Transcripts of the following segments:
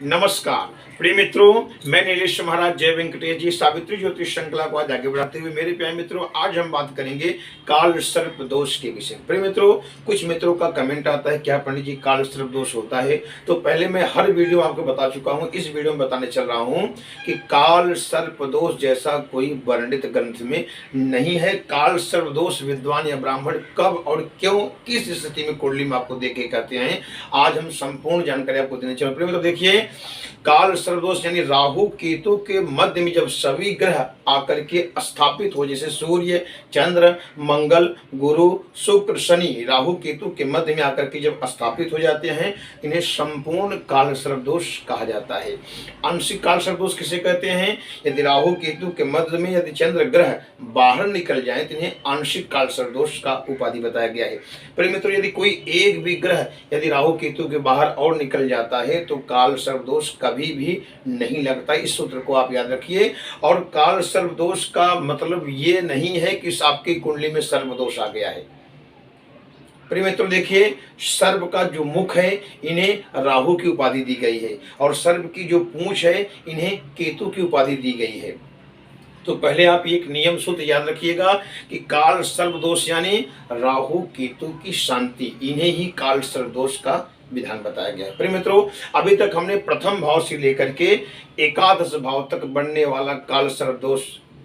नमस्कार प्रिय मित्रों, मैं नीलेश महाराज जय वेंकटेश जी सावित्री ज्योतिष श्रृंखला को आज आगे बढ़ाते हुए मेरे प्यारे मित्रों, आज हम बात करेंगे काल सर्प दोष के विषय में। प्रिय मित्रों, कुछ मित्रों का कमेंट आता है क्या पंडित जी काल सर्प दोष होता है। तो पहले मैं हर वीडियो आपको बता चुका हूं, इस वीडियो में बताने चल रहा हूं कि काल सर्प दोष जैसा कोई वर्णित ग्रंथ में नहीं है। काल सर्प दोष विद्वान या ब्राह्मण कब और क्यों किस स्थिति में कुंडली में आपको देखे कहते हैं, आज हम संपूर्ण जानकारी आपको देने चल रहे हैं। तो देखिए, काल सर्वदोष यानी राहु केतु के मध्य में जब सभी ग्रह आकर के स्थापित हो, जैसे सूर्य, चंद्र, मंगल, गुरु, शुक्र, शनि राहु केतु के मध्य में आकर के जब स्थापित हो जाते हैं, इन्हें संपूर्ण काल सर्वदोष कहा जाता है। आंशिक काल सर्वदोष किसे कहते हैं? यदि राहु केतु के मध्य में यदि चंद्र ग्रह बाहर निकल जाए तो इन्हें आंशिक काल सर्वदोष का उपाधि बताया गया है। पर मित्रों, यदि कोई एक भी ग्रह यदि राहु केतु के बाहर और निकल जाता है तो काल सर्वदोष कभी भी नहीं लगता। इस सूत्र को आप याद रखिए। और काल सर्वदोष का मतलब ये नहीं है कि आपकी कुंडली में सर्वदोष आ गया है। प्रिय मित्रों, देखिए, सर्प का जो मुख है इन्हें राहु की उपाधि दी गई है और सर्प की जो पूंछ है इन्हें केतु की उपाधि दी गई है। तो पहले आप एक नियम सूत्र याद रखिएगा कि काल सर्वदोष यानी राहु केतु की शांति, इन्हें ही काल सर्वदोष का विधान बताया गया है। प्रिय मित्रों, अभी तक हमने प्रथम भाव से लेकर के एकादश भाव तक बढ़ने वाला काल सर्वदोष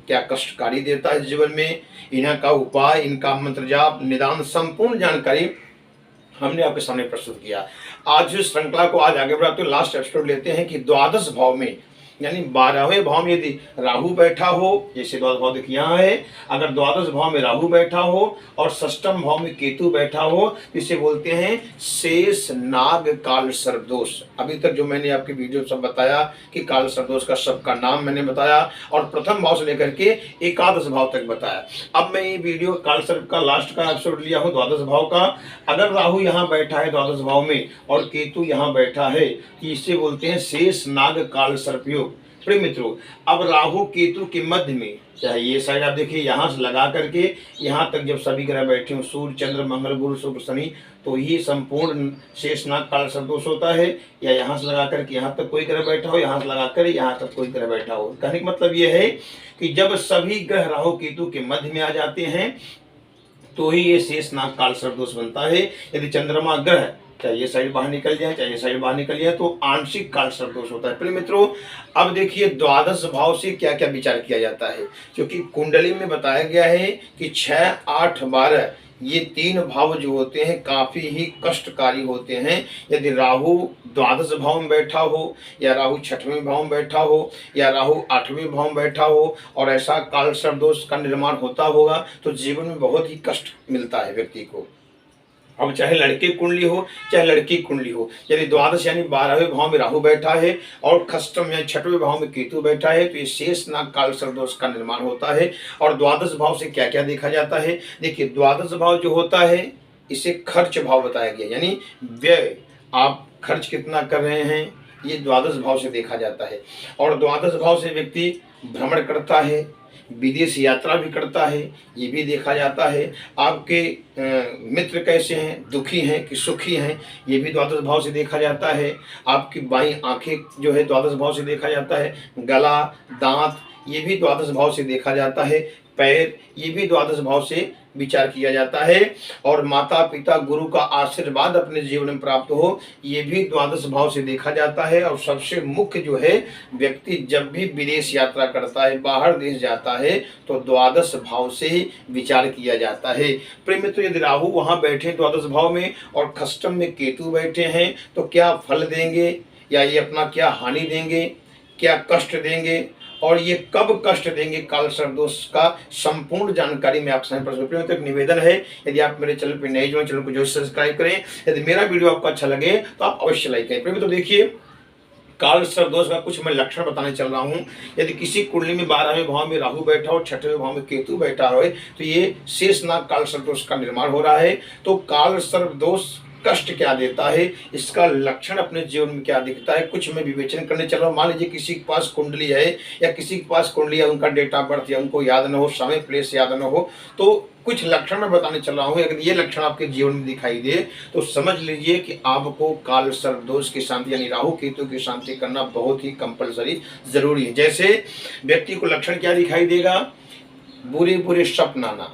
क्या कष्टकारी देता है जीवन में, इनका उपाय, इनका मंत्र जाप, निदान, संपूर्ण जानकारी हमने आपके सामने प्रस्तुत किया। आज इस श्रृंखला को आज आगे बढ़ाते हुए लास्ट एपिसोड लेते हैं कि द्वादश भाव में यानी 12वें भाव में यदि राहु बैठा हो, जैसे द्वादश भाव देखिए यहाँ है, अगर द्वादश भाव में राहु बैठा हो और षष्ठम भाव में केतु बैठा हो तो इसे बोलते हैं शेष नाग काल सर्वदोष। अभी तक जो मैंने आपके वीडियो सब बताया कि काल सर्वदोष का सबका नाम मैंने बताया और प्रथम भाव से लेकर के एकादश भाव तक बताया। अब मैं ये वीडियो काल सर्प का लास्ट का एपिसोड लिया हूँ द्वादश भाव का। अगर राहु यहाँ बैठा है द्वादश भाव में और केतु यहाँ बैठा है तो इसे बोलते हैं शेष नाग काल सर्पयोग। प्रिय मित्रों, अब राहु केतु के मध्य में चाहे ये साइड आप देखिए, यहाँ से लगा करके यहाँ तक जब सभी ग्रह बैठे हो, सूर्य, चंद्र, मंगल, गुरु, शुक्र, शनि, तो ये संपूर्ण शेषनाग काल सर्वदोष होता है। या यहाँ से लगा करके यहाँ तक कोई ग्रह बैठा हो, यहाँ से लगा कर यहाँ तक कोई ग्रह बैठा हो। कहने का मतलब ये है कि जब सभी ग्रह राहु केतु के मध्य में आ जाते हैं तो ही ये शेषनाग काल सर्वदोष बनता है। यदि चंद्रमा ग्रह चाहे ये साइड बाहर निकल जाए, चाहे ये साइड बाहर निकल जाए, तो आंशिक काल सर्वदोष होता है। प्रिय मित्रों, अब देखिए द्वादश भाव से क्या क्या विचार किया जाता है, क्योंकि कुंडली में बताया गया है कि 6, 8, 12 ये तीन भाव जो होते हैं काफी ही कष्टकारी होते हैं। यदि राहु द्वादश भाव में बैठा हो या राहु 6वें भाव में बैठा हो या राहु 8वें भाव में बैठा हो और ऐसा काल सर्वदोष का निर्माण होता होगा तो जीवन में बहुत ही कष्ट मिलता है व्यक्ति को। अब चाहे लड़के कुंडली हो चाहे लड़की कुंडली हो, यदि द्वादश यानी 12वें भाव में राहु बैठा है और खष्टम यानी 6वें भाव में केतु बैठा है तो ये शेषनाग काल सर्वदोष का निर्माण होता है। और द्वादश भाव से क्या क्या देखा जाता है? देखिए, द्वादश भाव जो होता है इसे खर्च भाव बताया गया, यानी व्यय, आप खर्च कितना कर रहे हैं ये द्वादश भाव से देखा जाता है। और द्वादश भाव से व्यक्ति भ्रमण करता है, विदेश यात्रा भी करता है, ये भी देखा जाता है। आपके मित्र कैसे हैं, दुखी हैं कि सुखी हैं, ये भी द्वादश भाव से देखा जाता है। आपकी बाईं आंखें जो है द्वादश भाव से देखा जाता है। गला, दांत ये भी द्वादश भाव से देखा जाता है। पैर ये भी द्वादश भाव से विचार किया जाता है। और माता पिता गुरु का आशीर्वाद अपने जीवन में प्राप्त हो ये भी द्वादश भाव से देखा जाता है। और सबसे मुख्य जो है, व्यक्ति जब भी विदेश यात्रा करता है, बाहर देश जाता है तो द्वादश भाव से ही विचार किया जाता है। प्रिय मित्रों, यदि राहु वहां बैठे द्वादश भाव में और खष्टम में केतु बैठे हैं तो क्या फल देंगे या ये अपना क्या हानि देंगे, क्या कष्ट देंगे और ये कब कष्ट देंगे, काल सर्वदोष का संपूर्ण जानकारी में आपके सामने एक निवेदन है। यदि आप मेरे चैनल पर नए जुड़े, चैनल को जरूर सब्सक्राइब करें। यदि मेरा वीडियो आपको अच्छा लगे तो आप अवश्य लाइक करें। तो देखिए, काल सर्वदोष का कुछ मैं लक्षण बताने चल रहा हूं। यदि किसी कुंडली में 12वें भाव में राहु बैठा हो, 6वें भाव में केतु बैठा हो तो ये शेषनाग काल सर्वदोष का निर्माण हो रहा है। तो काल सर्वदोष कष्ट क्या देता है, इसका लक्षण अपने जीवन में क्या दिखता है, कुछ मैं विवेचन करने चल रहा हूँ। मान लीजिए किसी के पास कुंडली है या किसी के पास कुंडली है, उनका डेट ऑफ बर्थ या उनको याद न हो, समय प्लेस याद न हो, तो कुछ लक्षण मैं बताने चल रहा हूँ। अगर ये लक्षण आपके जीवन में दिखाई दे तो समझ लीजिए कि आपको काल सर्प दोष की शांति यानी राहु केतु की शांति करना बहुत ही कंपलसरी जरूरी है। जैसे व्यक्ति को लक्षण क्या दिखाई देगा, बुरे बुरे सपन आना,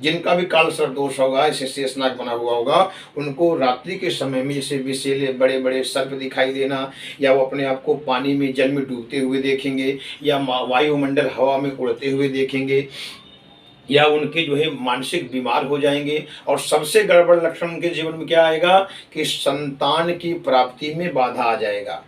जिनका भी काल सर्प दोष होगा, ऐसे शेषनाग बना हुआ होगा, उनको रात्रि के समय में जैसे विषैले बड़े बड़े सर्प दिखाई देना, या वो अपने आप को पानी में जल में डूबते हुए देखेंगे, या वायुमंडल हवा में उड़ते हुए देखेंगे, या उनके जो है मानसिक बीमार हो जाएंगे। और सबसे गड़बड़ लक्षण उनके जीवन में क्या आएगा कि संतान की प्राप्ति में बाधा आ जाएगा।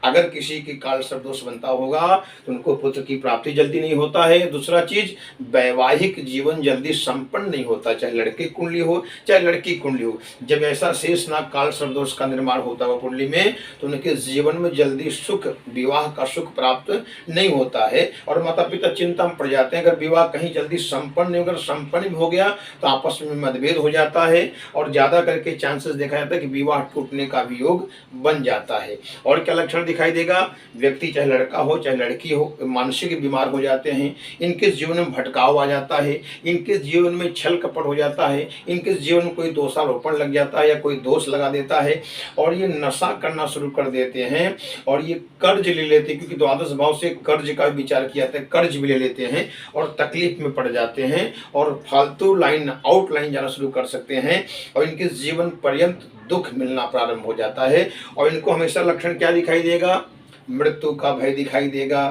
अगर किसी की काल सर्प दोष बनता होगा तो उनको पुत्र की प्राप्ति जल्दी नहीं होता है। दूसरा चीज, वैवाहिक जीवन जल्दी संपन्न नहीं होता, चाहे लड़के कुंडली हो चाहे लड़की कुंडली हो। जब ऐसा शेषनाग काल सर्प दोष का निर्माण होता है कुंडली में, तो उनके जीवन में जल्दी सुख, विवाह का सुख प्राप्त नहीं होता है और माता पिता चिंता में पड़ जाते हैं। अगर विवाह कहीं जल्दी संपन्न नहीं, अगर संपन्न भी हो गया तो आपस में मतभेद हो जाता है और ज्यादा करके चांसेस देखा जाता है कि विवाह टूटने का भी योग बन जाता है। और क्या लक्षण दिखाई देगा, व्यक्ति चाहे लड़का हो चाहे लड़की हो, मानसिक बीमार हो जाते हैं, इनके जीवन में भटकाव आ जाता है, इनके जीवन में छल कपट हो जाता है, इनके जीवन में कोई दोषारोपण लग जाता है या कोई दोष लगा देता है और ये नशा करना शुरू कर देते हैं और ये कर्ज ले लेते हैं, क्योंकि द्वादश भाव से कर्ज का विचार किया जाता है, कर्ज भी ले लेते हैं और तकलीफ में पड़ जाते हैं और फालतू लाइन आउटलाइन जाना शुरू कर सकते हैं और इनके जीवन पर्यंत दुख मिलना प्रारंभ हो जाता है। और इनको हमेशा लक्षण क्या दिखाई देगा, मृत्यु का भय दिखाई देगा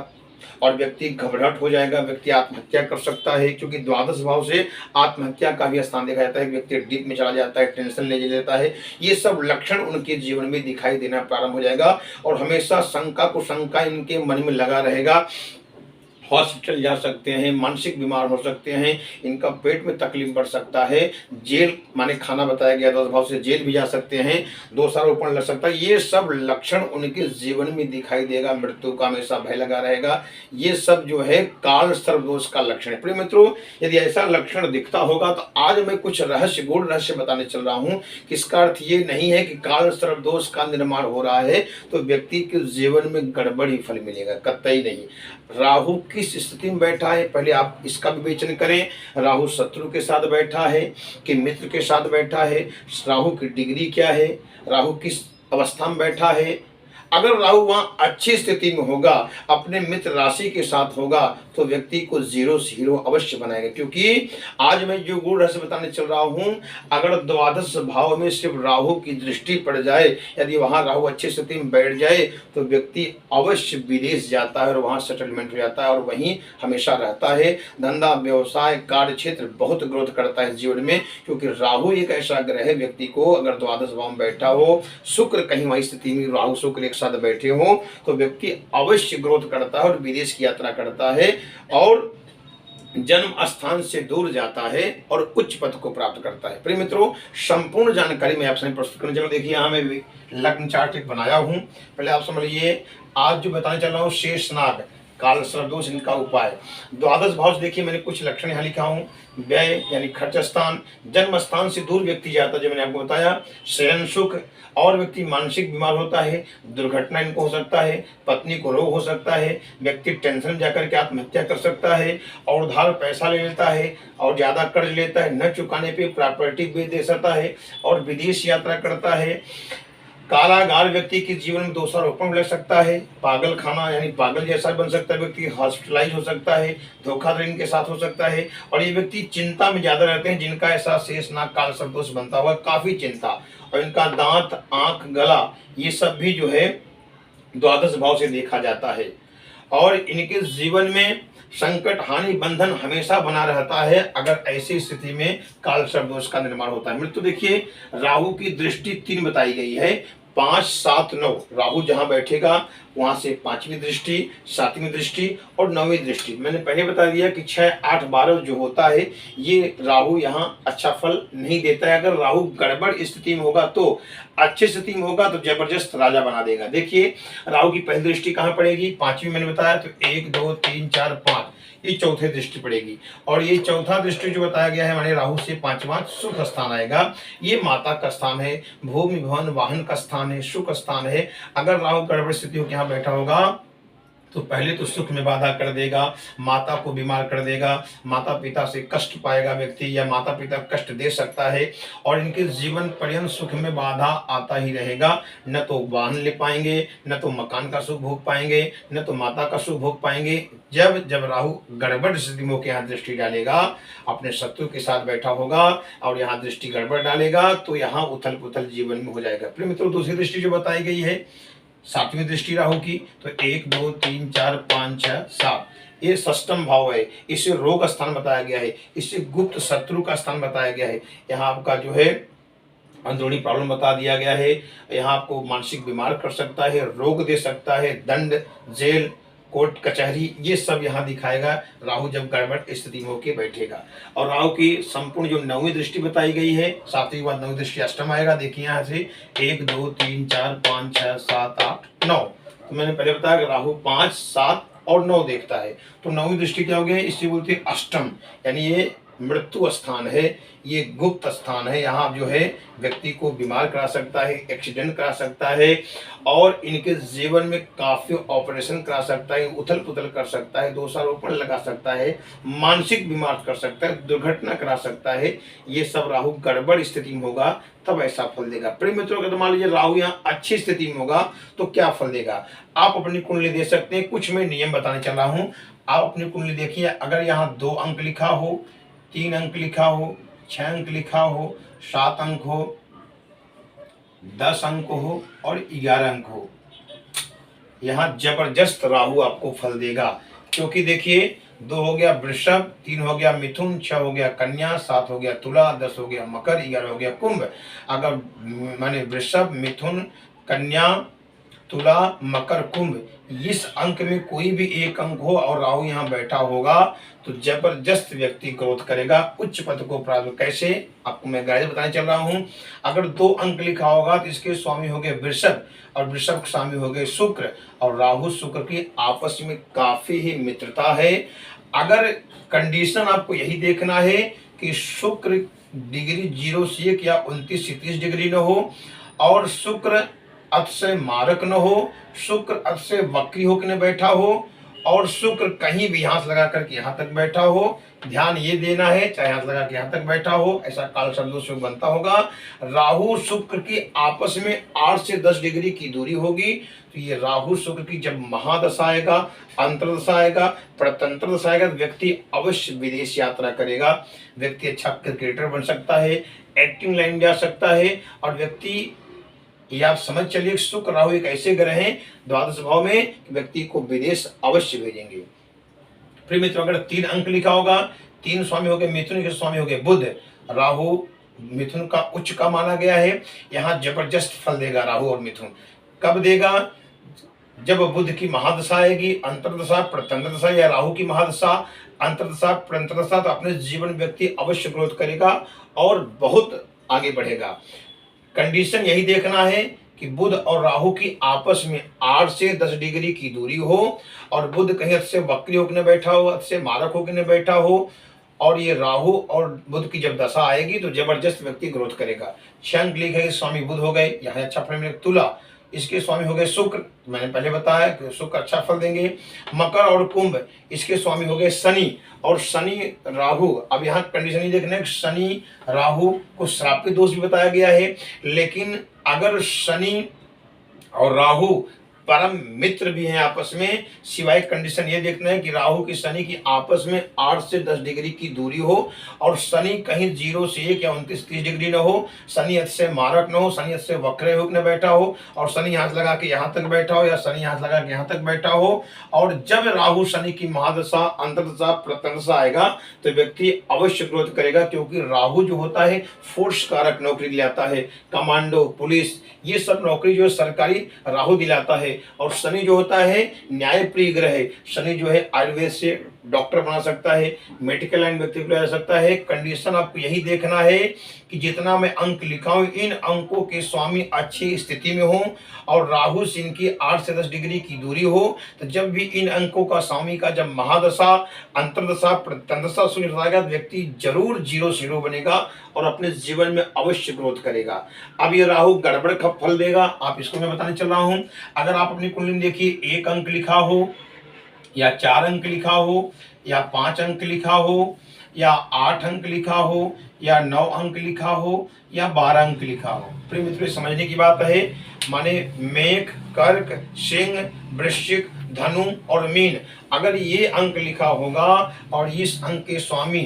और व्यक्ति घबराहट हो जाएगा, व्यक्ति आत्महत्या कर सकता है, क्योंकि द्वादश भाव से आत्महत्या का भी स्थान देखा जाता है। व्यक्ति डीप में चला जाता है, टेंशन ले लेता है। ये सब लक्षण उनके जीवन में दिखाई देना प्रारंभ हो जाएगा और हमेशा शंका को शंका इनके मन में लगा रहेगा। हॉस्पिटल जा सकते हैं, मानसिक बीमार हो सकते हैं, इनका पेट में तकलीफ बढ़ सकता है, जेल माने खाना बताया गया 10 भाव से जेल भी जा सकते हैं, दोषारोपण लग सकता है। ये सब लक्षण उनके जीवन में दिखाई देगा, मृत्यु का हमेशा भय लगा रहेगा। ये सब जो है काल सर्प दोष का लक्षण है। प्रिय मित्रों, यदि ऐसा लक्षण दिखता होगा तो आज मैं कुछ रहस्य, गूढ़ रहस्य बताने चल रहा हूँ। किसका अर्थ ये नहीं है कि काल सर्प दोष का निर्माण हो रहा है तो व्यक्ति के जीवन में गड़बड़ ही फल मिलेगा, कतई नहीं। राहु किस स्थिति में बैठा है पहले आप इसका विवेचन करें। राहु शत्रु के साथ बैठा है कि मित्र के साथ बैठा है, राहु की डिग्री क्या है, राहु किस अवस्था में बैठा है। अगर राहु वहां अच्छी स्थिति में होगा, अपने मित्र राशि के साथ होगा, तो व्यक्ति को 0 से हीरो अवश्य बनाएगा। क्योंकि आज मैं जो गुण रहस्य बताने चल रहा हूं, अगर द्वादश भाव में सिर्फ राहु की दृष्टि पड़ जाए, यदि वहां राहु अच्छी स्थिति में बैठ जाए तो व्यक्ति अवश्य विदेश जाता है और वहां सेटलमेंट हो जाता है और वहीं हमेशा रहता है। धंधा, व्यवसाय, कार्य क्षेत्र बहुत ग्रोथ करता है जीवन में, क्योंकि राहु एक ऐसा ग्रह है, व्यक्ति को अगर द्वादश भाव में बैठा हो, शुक्र कहीं वही स्थिति में राहु शुक्र एक साथ बैठे हो, तो व्यक्ति अवश्य ग्रोथ करता है और विदेश की यात्रा करता है और जन्म स्थान से दूर जाता है और उच्च पद को प्राप्त करता है। प्रिय मित्रों, संपूर्ण जानकारी मैं आपसे प्रस्तुत करने चला। देखिए यहाँ मैं लग्न चार्ट एक बनाया हूँ, पहले आप समझ लीजिए। आज जो बताने चल रहा हूँ शेषनाग काल सर्प दोष, इनका उपाय। द्वादश भाव से देखिए मैंने कुछ लक्षण यहाँ लिखा हूँ। व्यय यानी खर्च स्थान, जन्म स्थान से दूर व्यक्ति जाता है, जो मैंने आपको बताया। शयन सुख, और व्यक्ति मानसिक बीमार होता है, दुर्घटना इनको हो सकता है, पत्नी को रोग हो सकता है, व्यक्ति टेंशन में जाकर के आत्महत्या कर सकता है, और उधार पैसा ले लेता है और ज्यादा कर्ज लेता है, न चुकाने पे प्रॉपर्टी बेच दे सकता है और विदेश यात्रा करता है। कालागार व्यक्ति के जीवन में दोषारोपण लग सकता है, पागल खाना यानी पागल जैसा बन सकता है, व्यक्ति हॉस्पिटलाइज हो सकता है, धोखाधड़ी इनके साथ हो सकता है। और ये व्यक्ति चिंता में ज्यादा रहते हैं, जिनका ऐसा शेषनाग काल सर्प दोष बनता हुआ काफी चिंता, और इनका दांत, आंख, गला ये सब भी जो है द्वादश भाव से देखा जाता है। और इनके जीवन में संकट, हानि, बंधन हमेशा बना रहता है अगर ऐसी स्थिति में काल सर्प दोष का निर्माण होता है। मृत्यु देखिए, राहु की दृष्टि 3 बताई गई है, 5, 7, 9। राहु जहां बैठेगा वहां से 5वीं दृष्टि, 7वीं दृष्टि और 9वीं दृष्टि। मैंने पहले बता दिया कि 6, 8, 12 जो होता है ये राहु यहाँ अच्छा फल नहीं देता है। अगर राहु गड़बड़ स्थिति में होगा तो अच्छी स्थिति में होगा तो जबरदस्त राजा बना देगा। देखिए राहु की पहली दृष्टि कहाँ पड़ेगी, पांचवी मैंने बताया, तो 1 2 3 4 5 ये चौथे दृष्टि पड़ेगी। और ये चौथा दृष्टि जो बताया गया है माने राहु से पांचवा सुख स्थान आएगा। ये माता का स्थान है, भूमि भवन वाहन का स्थान है, सुख स्थान है। अगर राहु गड़बड़ स्थिति हो यहाँ बैठा होगा तो पहले तो सुख में बाधा कर देगा, माता को बीमार कर देगा, माता पिता से कष्ट पाएगा व्यक्ति, या माता पिता कष्ट दे सकता है और इनके जीवन पर्यंत सुख में बाधा आता ही रहेगा। न तो वाहन ले पाएंगे, न तो मकान का सुख भोग पाएंगे, न तो माता का सुख भोग पाएंगे। जब जब राहु गड़बड़ स्थिति में यहाँ दृष्टि डालेगा, अपने शत्रु के साथ बैठा होगा और यहाँ दृष्टि गड़बड़ डालेगा तो यहाँ उथल पुथल जीवन में हो जाएगा। प्रिय मित्रों, दूसरी दृष्टि जो बताई गई है सातवीं दृष्टि राहु की, तो 1 2 3 4 5 6 7 ये षष्टम भाव है। इसे रोग स्थान बताया गया है, इसे गुप्त शत्रु का स्थान बताया गया है। यहाँ आपका जो है अंदरूनी प्रॉब्लम बता दिया गया है, यहाँ आपको मानसिक बीमार कर सकता है, रोग दे सकता है, दंड, जेल, कोर्ट कचहरी, ये सब यहाँ दिखाएगा राहु जब गड़बड़ स्थिति में होकर बैठेगा। और राहु की संपूर्ण जो नौवीं दृष्टि बताई गई है, सातवीं के बाद नौवीं दृष्टि अष्टम आएगा। देखिए यहाँ से 1 2 3 4 5 6 7 8 9, तो मैंने पहले बताया कि राहु 5 7 और 9 देखता है। तो नौवीं दृष्टि क्या हो गया, इससे बोलते हैं अष्टम, यानी ये मृत्यु स्थान है, ये गुप्त स्थान है। यहाँ जो है व्यक्ति को बीमार करा सकता है, एक्सीडेंट करा सकता है और इनके जीवन में काफी ऑपरेशन करा सकता है, उथल पुथल कर सकता है, दोषारोपण लगा सकता है, मानसिक बीमार कर सकता है, दुर्घटना करा सकता है। ये सब राहु गड़बड़ स्थिति में होगा तब ऐसा फल देगा। प्रिय मित्रों, अगर मान लीजिए राहु यहाँ अच्छी स्थिति में होगा तो क्या फल देगा, आप अपनी कुंडली दे सकते हैं। कुछ मैं नियम बताने चल रहा हूँ, आप अपनी कुंडली देखिए। अगर यहाँ 2 अंक लिखा हो, 3 अंक लिखा हो, 6 अंक लिखा हो, 7 अंक हो, 10 अंक हो और 11 अंक हो, यहाँ जबरदस्त राहु आपको फल देगा। क्योंकि देखिए 2 हो गया वृषभ, 3 हो गया मिथुन, 6 हो गया कन्या, 7 हो गया तुला, 10 हो गया मकर, 11 हो गया कुंभ। अगर माने वृषभ, मिथुन, कन्या, तुला, मकर, कुंभ, इस अंक में कोई भी एक अंक हो और राहु यहाँ बैठा होगा तो जबरदस्त व्यक्ति ग्रोथ करेगा, उच्च पद को प्राप्त। कैसे, आपको मैं गाइड बताने चल रहा हूँ। अगर 2 अंक लिखा होगा तो इसके स्वामी हो गए वृषभ और वृषभ के स्वामी हो गए शुक्र, और राहु शुक्र की आपस में काफी ही मित्रता है। अगर कंडीशन आपको यही देखना है कि शुक्र डिग्री 0 से 1 या 29 से 30 डिग्री न हो, और शुक्र अत से मारक न हो, शुक्र अत से वक्री होकर न बैठा हो, और शुक्र कहीं भी हाथ लगा करके यहाँ तक बैठा हो। ध्यान ये देना है, चाहे हाथ लगा के यहाँ तक बैठा हो, ऐसा काल सर्प योग बनता होगा। राहु शुक्र की आपस में 8 से 10 डिग्री की दूरी होगी, तो ये राहु शुक्र की जब महादशा आएगा, अंतरदशा आएगा, प्रतंत्र दशा आएगा, व्यक्ति अवश्य विदेश यात्रा करेगा। व्यक्ति अच्छा क्रिकेटर बन सकता है, एक्टिंग लाइन में जा सकता है, और व्यक्ति ये आप समझ चलिए शुक्र राहु एक ऐसे ग्रह हैं द्वादश भाव में व्यक्ति को विदेश अवश्य भेजेंगे। फिर मित्रों, अगर 3 अंक लिखा होगा, 3 स्वामी हो गए मिथुन के स्वामी हो गए बुध, राहु मिथुन का उच्च का माना गया है, यहाँ जबरदस्त फल देगा राहु और मिथुन। कब देगा, जब बुध की महादशा आएगी, अंतरदशा, प्रतंत्र दशा, या राहु की महादशा, अंतरदशा, प्रतंत्र दशा, तो अपने जीवन व्यक्ति अवश्य ग्रोथ करेगा और बहुत आगे बढ़ेगा। कंडीशन यही देखना है कि बुध और राहु की आपस में 8 से 10 डिग्री की दूरी हो, और बुध कहीं से वक्री होकर बैठा हो, से मारक होकर बैठा हो, और ये राहु और बुध की जब दशा आएगी तो जबरदस्त व्यक्ति ग्रोथ करेगा। 6 अंक लिखे स्वामी बुध हो गए, यहाँ अच्छा फल मिलेगा। तुला, इसके स्वामी हो गए शुक्र, मैंने पहले बताया कि शुक्र अच्छा फल देंगे। मकर और कुंभ, इसके स्वामी हो गए शनि, और शनि राहु, अब यहाँ कंडीशन ही देखना है, शनि राहु को श्रापित दोष भी बताया गया है। लेकिन अगर शनि और राहु परम मित्र भी हैं आपस में, सिवाय कंडीशन ये देखना है कि राहु की शनि की आपस में 8 से 10 डिग्री की दूरी हो, और शनि कहीं 0 से 1 या 29 30 डिग्री न हो, शनि अत से मारक न हो, शनि अत से वक्र होकर न बैठा हो, और शनि हाथ लगा के यहाँ तक बैठा हो, या शनि हाथ लगा के यहाँ तक बैठा हो। और जब राहु शनि की महादशा, अंतरदशा, प्रतंत्रदशा आएगा तो व्यक्ति अवश्य ग्रोथ करेगा, क्योंकि राहु जो होता है फोर्स कारक नौकरी दिलाता है, कमांडो, पुलिस, ये सब नौकरी जो सरकारी राहु दिलाता है। है। और शनि जो होता है न्याय प्रिय ग्रह है। शनि जो है आयुर्वेद से डॉक्टर बना सकता है, मेडिकल लाइन व्यक्ति को ले जा सकता है। कंडीशन आपको यही देखना है कि जितना मैं अंक लिखा हूं इन अंकों के स्वामी अच्छी स्थिति में हो और राहु से इनकी 8 से 10 डिग्री की दूरी हो। तो जब भी इन अंकों का स्वामी का जब महादशा, अंतरदशा, प्रत्यंदशा सुन रहेगा, व्यक्ति जरूर 0 बनेगा और अपने जीवन में अवश्य ग्रोथ करेगा। अब ये राहु गड़बड़ का फल देगा, आप इसको मैं बताने चल रहा हूं। अगर आप अपनी कुंडली में देखिए 1 अंक लिखा हो या 4 अंक लिखा हो या 5 अंक लिखा हो या 8 अंक लिखा हो या 9 अंक लिखा हो या 12 अंक लिखा हो, प्रिय मित्रों समझने की बात है। माने मेष, कर्क, सिंह, वृश्चिक, धनु और मीन, अगर ये अंक लिखा होगा और इस अंक के स्वामी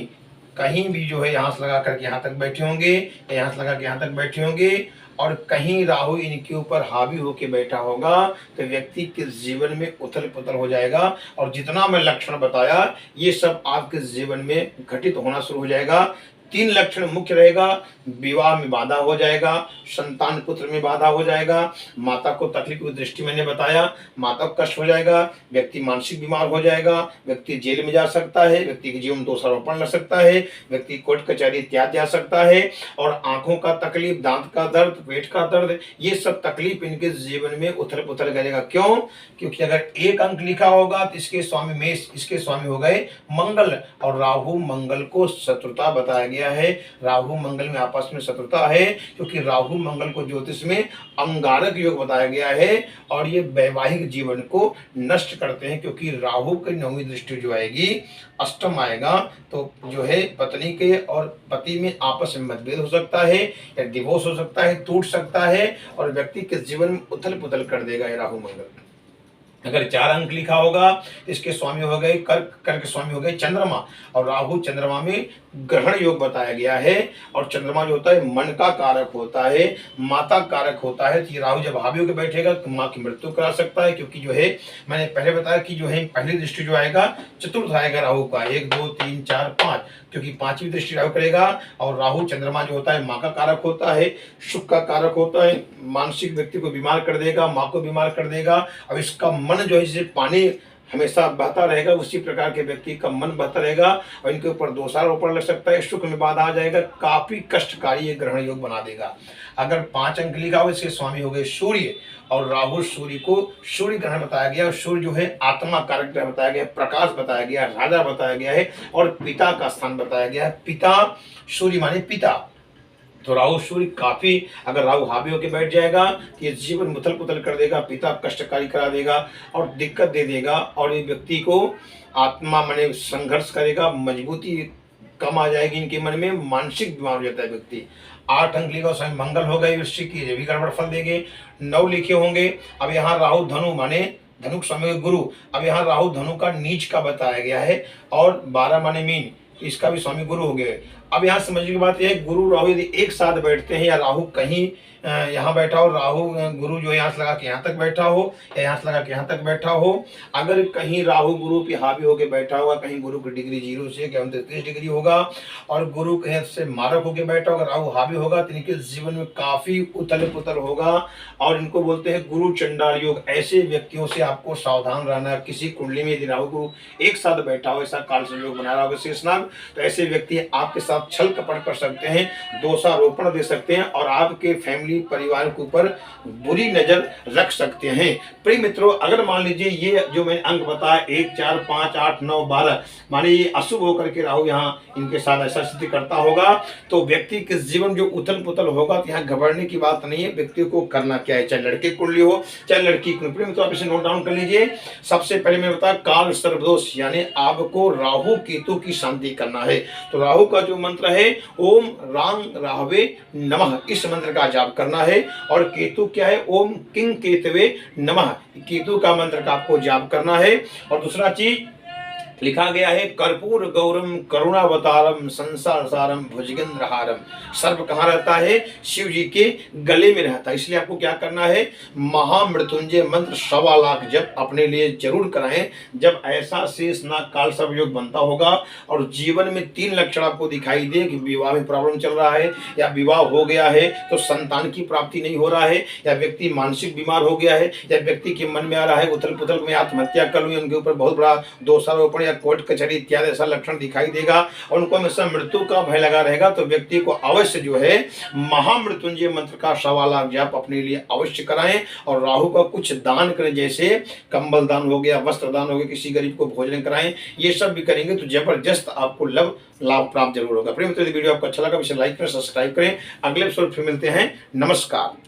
कहीं भी जो है यहाँ से लगा करके यहाँ तक बैठे होंगे या यहाँ से लगा के यहाँ तक बैठे होंगे और कहीं राहु इनके ऊपर हावी होके बैठा होगा, तो व्यक्ति के जीवन में उथल पुथल हो जाएगा। और जितना मैं लक्षण बताया ये सब आपके जीवन में घटित होना शुरू हो जाएगा। 3 लक्षण मुख्य रहेगा। विवाह में बाधा हो जाएगा, संतान पुत्र में बाधा हो जाएगा, माता को तकलीफ की दृष्टि मैंने बताया, माता को कष्ट हो जाएगा, व्यक्ति मानसिक बीमार हो जाएगा, व्यक्ति जेल में जा सकता है, व्यक्ति के जीवन में दोषारोपण लग सकता है, व्यक्ति कोर्ट कचहरी इत्यादि जा सकता है। और आंखों का तकलीफ, दांत का दर्द, पेट का दर्द, ये सब तकलीफ इनके जीवन में उथल पुथल करेगा। क्यों? क्योंकि अगर 1 अंक लिखा होगा तो इसके स्वामी मेष, इसके स्वामी हो गए मंगल, और राहु मंगल को शत्रुता बताया गया है। राहु मंगल में आपस में शत्रुता है, क्योंकि राहु मंगल को ज्योतिष में अंगारक योग बताया गया है और ये वैवाहिक जीवन को नष्ट करते हैं। क्योंकि राहु की 9वीं दृष्टि जो आएगी, अष्टम आएगा, तो जो है पत्नी के और पति में आपस में मतभेद हो सकता है या डिवोर्स हो सकता है, टूट सकता है और व्यक्ति के जीवन में उथल पुथल कर देगा ये राहु मंगल। अगर 4 अंक लिखा होगा, इसके स्वामी हो गए कर्क, कर्क के स्वामी हो गए चंद्रमा, और राहु चंद्रमा में ग्रहण योग बताया गया है। और चंद्रमा जो होता है मन का कारक होता है, माता कारक होता है। तो राहु जब हावी होकर बैठेगा तो माँ की मृत्यु करा सकता है। क्योंकि जो है मैंने पहले बताया कि जो है पहली दृष्टि जो आएगा चतुर्थ आएगा राहु का, 1 2 3 4 5, क्योंकि 5वीं दृष्टि राहु करेगा। और राहु चंद्रमा जो होता है माँ का कारक होता है, सुख का कारक होता है, मानसिक व्यक्ति को बीमार कर देगा, माँ को बीमार कर देगा। अब इसका मन जो है, जैसे पानी हमेशा बहता रहेगा उसी प्रकार के व्यक्ति का मन बहता रहेगा और इनके ऊपर दोषारोपण लग सकता है, सुख में बाधा आ जाएगा, काफी कष्टकारी ये ग्रहण योग बना देगा। अगर 5 अंक लिखा हो, इसके स्वामी हो गए सूर्य, और राहु सूर्य को सूर्य ग्रहण बताया गया। और सूर्य जो है आत्मा कारक ग्रह बताया गया, प्रकाश बताया गया, राजा बताया गया है और पिता का स्थान बताया गया है। पिता, सूर्य माने पिता, तो राहु सूर्य काफी, अगर राहु हावी होकर बैठ जाएगा तो ये जीवन मुथल पुथल कर देगा, पिता कष्टकारी करा देगा और दिक्कत दे देगा। और ये व्यक्ति को आत्मा माने संघर्ष करेगा, मजबूती कम आ जाएगी इनके मन में, मानसिक बीमार हो जाता है व्यक्ति। 8 अंक लिखा स्वयं मंगल हो गए, वृश्चिक की ये भी गड़बड़ फल देंगे। 9 लिखे होंगे। अब यहाँ राहु धनु माने धनु समय गुरु, अब यहाँ राहु धनु का नीच का बताया गया है। और 12 माने मीन, इसका भी स्वामी गुरु हो गए। अब यहाँ समझने की बात यह है, गुरु राहु यदि एक साथ बैठते हैं या राहु कहीं यहाँ बैठा हो, राहु गुरु जो यहाँ से लगा के यहाँ तक बैठा हो या यहाँ से लगा के यहाँ तक बैठा हो, अगर कहीं राहु गुरु पे हावी होकर बैठा होगा, कहीं गुरु की डिग्री 0 से 29 डिग्री होगा और गुरु कहीं से मारक होकर बैठा होगा, राहु हावी होगा, तो इनके जीवन में काफी उथल पुथल होगा और इनको बोलते हैं गुरु चंडाल योग। ऐसे व्यक्तियों से आपको सावधान रहना। किसी कुंडली में यदि राहु गुरु एक साथ बैठा हो, ऐसा काल संयोग बना रहा होगा शेषनाग, तो ऐसे व्यक्ति आपके साथ छल कपट कर सकते हैं, दोषारोपण दे सकते हैं और आपके फैमिली परिवार के ऊपर बुरी नजर रख सकते हैं। प्रिय मित्रों, अगर मान लीजिए ये जो मैंने अंक बताया 1 4 5 8 9 12, माने ये अशुभ होकर के राहु यहाँ इनके साथ ऐसा स्थिति करता होगा, तो व्यक्ति के जीवन जो उथल पुथल होगा, तो यहाँ घबराने की बात नहीं है। व्यक्ति को करना क्या है, चाहे लड़के कुंडली हो चाहे लड़की कुंडली, तो आप इसे नोट डाउन कर लीजिए। सबसे पहले मैं बताया काल सर्वदोष, यानी आपको राहु केतु की शांति करना है। तो राहु का जो मंत्र है ओम रांग राहवे नमः, इस मंत्र का जाप करना है। और केतु क्या है, ओम किंग केतवे नमः, केतु का मंत्र का आपको जाप करना है। और दूसरा चीज लिखा गया है कर्पूर गौरम करुणावतारम संसार सारम भुजगेंद्रहारम। सर्प कहाँ रहता है? शिव जी के गले में रहता है। इसलिए आपको क्या करना है? महामृत्युंजय मंत्र 1.25 लाख जप अपने लिए जरूर कराएं। जब ऐसा शेषनाग काल सर्प योग बनता होगा और जीवन में 3 लक्षण आपको दिखाई दे कि विवाह में प्रॉब्लम चल रहा है, या विवाह हो गया है तो संतान की प्राप्ति नहीं हो रहा है, या व्यक्ति मानसिक बीमार हो गया है, या व्यक्ति के मन में आ रहा है उथल पुथल में आत्महत्या कर लूं, उनके ऊपर बहुत बड़ा दोषारोपण या कोर्ट कचहरी इत्यादि ऐसा लक्षण दिखाई देगा और उनको हमेशा मृत्यु का भय लगा रहेगा, तो व्यक्ति को अवश्य जो है महामृत्युंजय मंत्र का 1.25 लाख जाप अपने लिए अवश्य कराएं और राहु का कुछ दान करें, जैसे कंबल दान हो गया, वस्त्र दान हो गया, किसी गरीब को भोजन कराएं। ये सब भी करेंगे तो जबरदस्त आपको लाभ प्राप्त जरूर होगा। प्रिय मित्रों, वीडियो आपको अच्छा लगा इसे लाइक करें, सब्सक्राइब करें। अगले एपिसोड फिर मिलते हैं। नमस्कार।